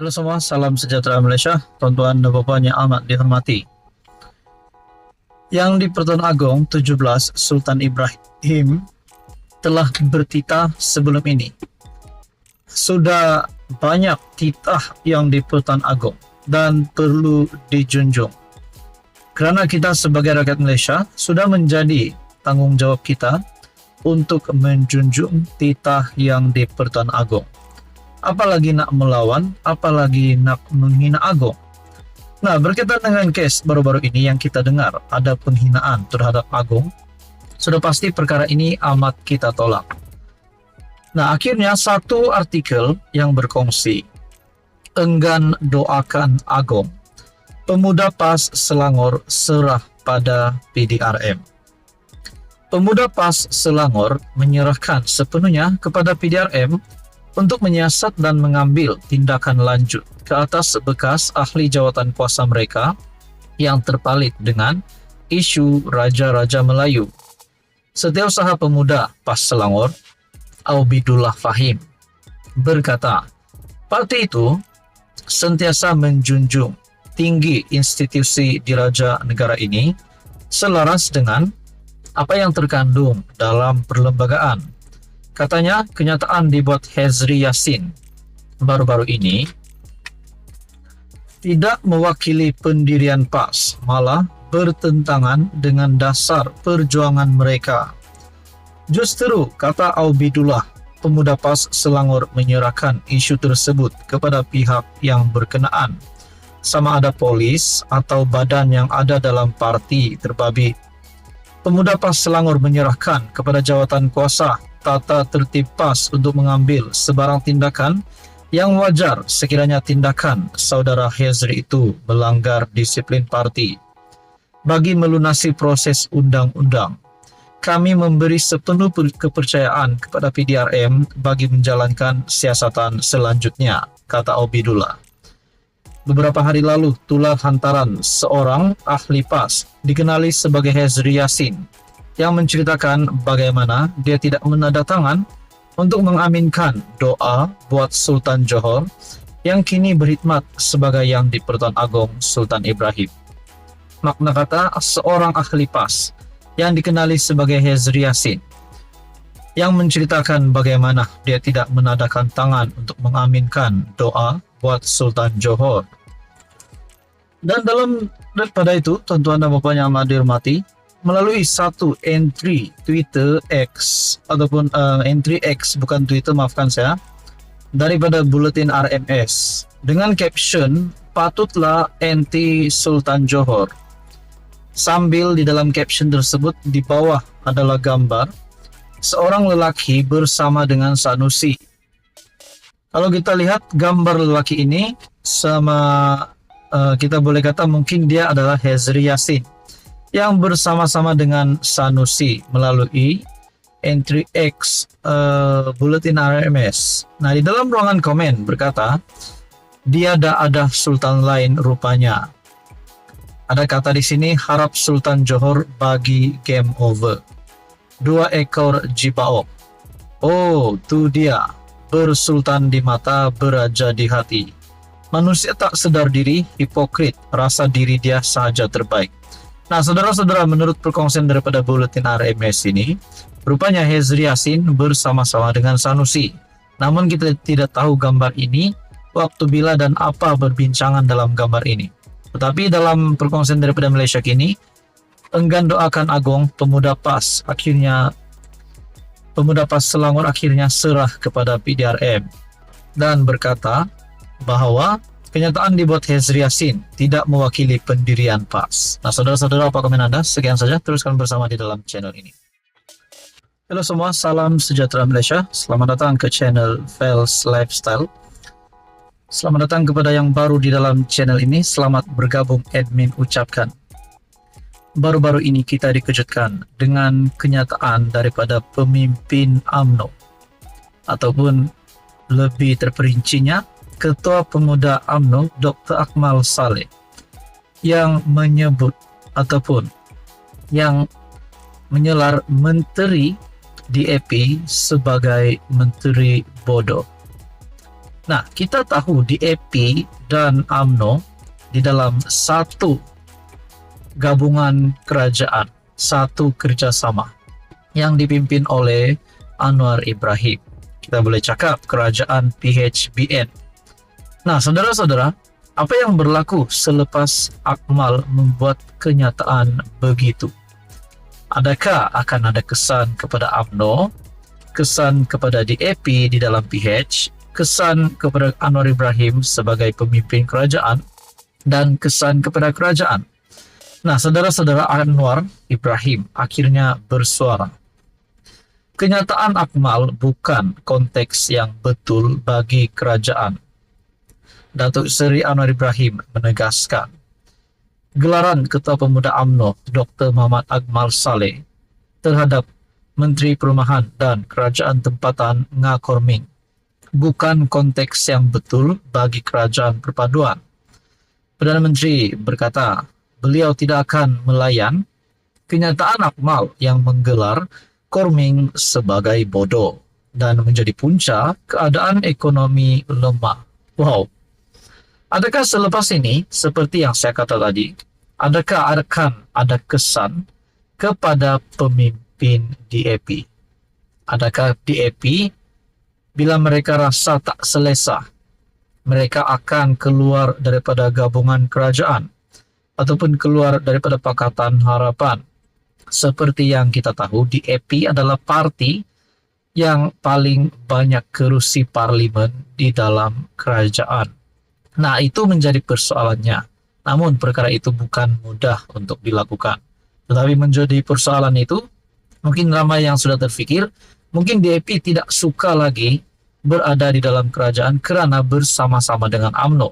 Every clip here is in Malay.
Halo semua, salam sejahtera Malaysia, tuan-tuan dan puan yang amat dihormati. Yang di Pertuan Agong 17 Sultan Ibrahim telah bertitah sebelum ini. Sudah banyak titah yang di Pertuan Agong dan perlu dijunjung. Kerana kita sebagai rakyat Malaysia sudah menjadi tanggungjawab kita untuk menjunjung titah yang di Pertuan Agong. Apalagi nak melawan, apalagi nak menghina Agong. Nah, berkaitan dengan kes baru-baru ini yang kita dengar ada penghinaan terhadap Agong, sudah pasti perkara ini amat kita tolak. Nah, akhirnya satu artikel yang berkongsi, enggan doakan Agong, pemuda PAS Selangor serah pada PDRM. Pemuda PAS Selangor menyerahkan sepenuhnya kepada PDRM untuk menyiasat dan mengambil tindakan lanjut ke atas bekas ahli jawatan kuasa mereka yang terpalit dengan isu Raja-Raja Melayu. Setiausaha Pemuda PAS Selangor, Aubidullah Fahim, berkata, parti itu sentiasa menjunjung tinggi institusi diraja negara ini selaras dengan apa yang terkandung dalam perlembagaan. Katanya, kenyataan dibuat Hezri Yassin baru-baru ini tidak mewakili pendirian PAS, malah bertentangan dengan dasar perjuangan mereka. Justru, kata Aubidullah, pemuda PAS Selangor menyerahkan isu tersebut kepada pihak yang berkenaan, sama ada polis atau badan yang ada dalam parti terbabit. Pemuda PAS Selangor menyerahkan kepada jawatan kuasa tata tertib PAS untuk mengambil sebarang tindakan yang wajar sekiranya tindakan saudara Hezri itu melanggar disiplin parti. Bagi melunasi proses undang-undang, kami memberi sepenuh kepercayaan kepada PDRM bagi menjalankan siasatan selanjutnya, kata Aubidullah. Beberapa hari lalu, tular hantaran seorang ahli PAS dikenali sebagai Hezri Yassin yang menceritakan bagaimana dia tidak menandatangan untuk mengaminkan doa buat Sultan Johor yang kini berkhidmat sebagai yang di Pertuan Agong Sultan Ibrahim. Makna kata, seorang ahli PAS yang dikenali sebagai Hezri Yassin yang menceritakan bagaimana dia tidak menadakan tangan untuk mengaminkan doa buat Sultan Johor. Dan daripada itu, tuan-tuan dan puan yang amat dihormati, melalui satu entry Twitter X ataupun entry X bukan Twitter, maafkan saya, daripada Buletin RMS dengan caption patutlah anti Sultan Johor, sambil di dalam caption tersebut di bawah adalah gambar seorang lelaki bersama dengan Sanusi. Kalau kita lihat gambar lelaki ini sama, kita boleh kata mungkin dia adalah Hezri Yassin yang bersama-sama dengan Sanusi melalui entry X Buletin RMS. Nah, di dalam ruangan komen berkata, dia ada sultan lain rupanya. Ada kata di sini, harap Sultan Johor bagi game over. 2 ekor jibaok. Oh, tu dia. Bersultan di mata, beraja di hati. Manusia tak sedar diri, hipokrit, rasa diri dia sahaja terbaik. Nah, saudara-saudara, menurut perkongsian daripada Buletin RMS ini, rupanya Hezri Yassin bersama-sama dengan Sanusi. Namun kita tidak tahu gambar ini, waktu bila dan apa berbincangan dalam gambar ini. Tetapi dalam perkongsian daripada Malaysia kini, enggan doakan Agong, pemuda PAS Selangor akhirnya serah kepada PDRM dan berkata bahawa kenyataan dibuat Hezri Yassin tidak mewakili pendirian PAS. Nah, saudara-saudara, apa komen Anda? Sekian saja, teruskan bersama di dalam channel ini. Halo semua, salam sejahtera Malaysia. Selamat datang ke channel Fels Lifestyle. Selamat datang kepada yang baru di dalam channel ini. Selamat bergabung, admin ucapkan. Baru-baru ini kita dikejutkan dengan kenyataan daripada pemimpin UMNO, ataupun lebih terperincinya, Ketua Pemuda UMNO Dr. Akmal Saleh, yang menyebut ataupun yang menyelar Menteri DAP sebagai menteri bodoh. Nah, kita tahu DAP dan UMNO di dalam satu gabungan kerajaan, satu kerjasama yang dipimpin oleh Anwar Ibrahim. Kita boleh cakap kerajaan PHBN. Nah, saudara-saudara, apa yang berlaku selepas Akmal membuat kenyataan begitu? Adakah akan ada kesan kepada UMNO, kesan kepada DAP di dalam PH, kesan kepada Anwar Ibrahim sebagai pemimpin kerajaan, dan kesan kepada kerajaan? Nah, saudara-saudara, Anwar Ibrahim akhirnya bersuara. Kenyataan Akmal bukan konteks yang betul bagi kerajaan. Datuk Seri Anwar Ibrahim menegaskan, gelaran Ketua Pemuda UMNO Dr. Muhammad Akmal Saleh terhadap Menteri Perumahan dan Kerajaan Tempatan Ngah Korming bukan konteks yang betul bagi kerajaan perpaduan. Perdana Menteri berkata, beliau tidak akan melayan kenyataan Akmal yang menggelar Korming sebagai bodoh dan menjadi punca keadaan ekonomi lemah. Wow. Adakah selepas ini, seperti yang saya kata tadi, adakah akan ada kesan kepada pemimpin DAP? Adakah DAP, bila mereka rasa tak selesa, mereka akan keluar daripada gabungan kerajaan ataupun keluar daripada Pakatan Harapan? Seperti yang kita tahu, DAP adalah parti yang paling banyak kerusi parlimen di dalam kerajaan. Nah, itu menjadi persoalannya. Namun, perkara itu bukan mudah untuk dilakukan. Tetapi menjadi persoalan itu, mungkin ramai yang sudah terfikir, mungkin DAP tidak suka lagi berada di dalam kerajaan kerana bersama-sama dengan UMNO.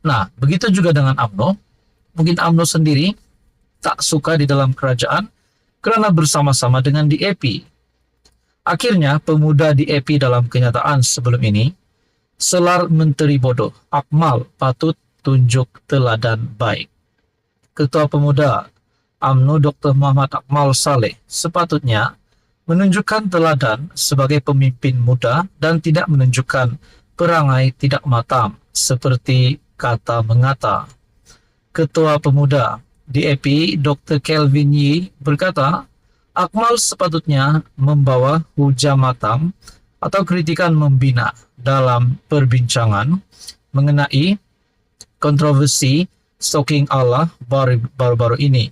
Nah, begitu juga dengan UMNO. Mungkin UMNO sendiri tak suka di dalam kerajaan kerana bersama-sama dengan DAP. Akhirnya, pemuda DAP dalam kenyataan sebelum ini, selar menteri bodoh, Akmal patut tunjuk teladan baik. Ketua Pemuda UMNO Dr. Muhammad Akmal Saleh sepatutnya menunjukkan teladan sebagai pemimpin muda dan tidak menunjukkan perangai tidak matam seperti kata mengata. Ketua Pemuda DAP Dr. Kelvin Yee berkata, Akmal sepatutnya membawa hujah matam atau kritikan membina dalam perbincangan mengenai kontroversi stalking Allah baru-baru ini.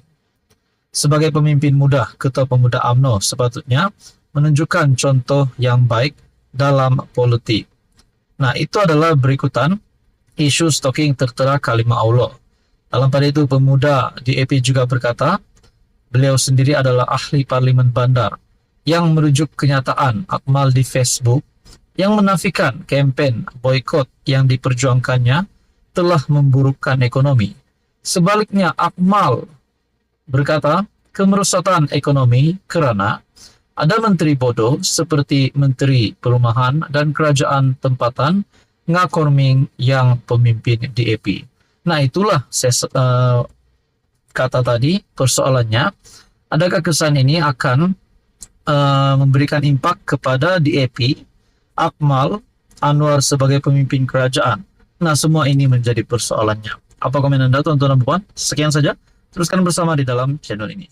Sebagai pemimpin muda, Ketua Pemuda UMNO sepatutnya menunjukkan contoh yang baik dalam politik. Nah, itu adalah berikutan isu stalking tertera kalimah Allah. Dalam pada itu, pemuda DAP juga berkata, beliau sendiri adalah ahli parlimen bandar yang merujuk kenyataan Akmal di Facebook yang menafikan kempen boikot yang diperjuangkannya telah memburukkan ekonomi. Sebaliknya, Akmal berkata, kemerosotan ekonomi kerana ada menteri bodoh seperti Menteri Perumahan dan Kerajaan Tempatan Ngah Korming yang pemimpin DAP. Nah, itulah saya kata tadi persoalannya. Adakah kesan ini akan memberikan impak kepada DAP, Akmal, Anwar sebagai pemimpin kerajaan? Nah, semua ini menjadi persoalannya. Apa komen Anda, tuan-tuan dan puan? Sekian saja. Teruskan bersama di dalam channel ini.